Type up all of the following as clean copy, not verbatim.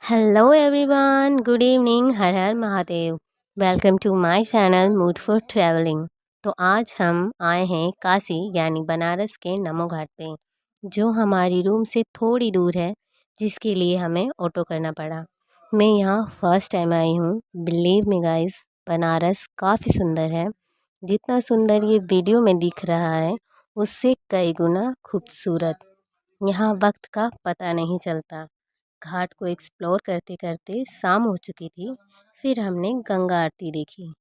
Hello everyone, good evening, हर हर Mahadev. Welcome to my channel Mood for Travelling. तो आज हम आए हैं काशी यानी बनारस के नमो घाट पे, जो हमारी रूम से थोड़ी दूर है, जिसके लिए हमें ऑटो करना पड़ा। मैं यहाँ फर्स्ट टाइम आई हूँ। बिलीव मी गाइस, बनारस काफ़ी सुंदर है। जितना सुंदर ये वीडियो में दिख रहा है, उससे कई गुना खूबसूरत। यहाँ वक्त का पता नहीं चलता। घाट को एक्सप्लोर करते करते शाम हो चुकी थी। फिर हमने गंगा आरती देखी।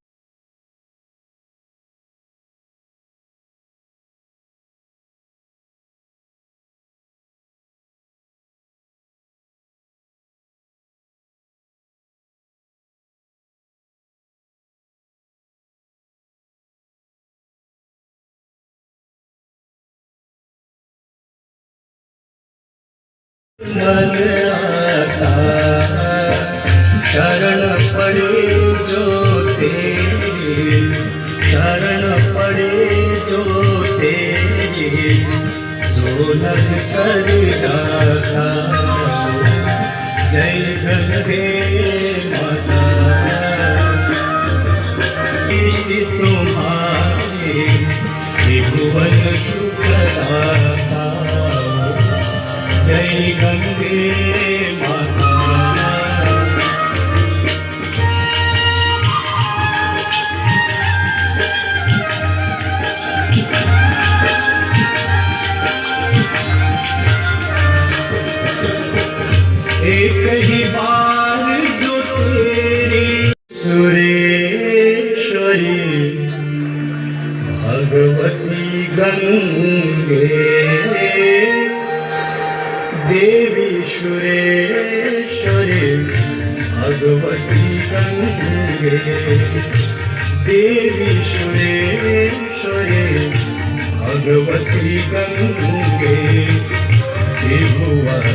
मन आता शरण पड़े जो तेरे, शरण पड़े जो तेरे, सोनल कर जाता। जय गंगे माता, इष्ट तुम्हारे त्रिभुवन सुखदाता। जय गंगे माता। एक ही बार जो तेरी सुरेश्वरी भगवती गंगे, देवी सुरेश्वरी भगवती गंगे, देवी सुरेश्वरी भगवती गंगे, त्रिभुवन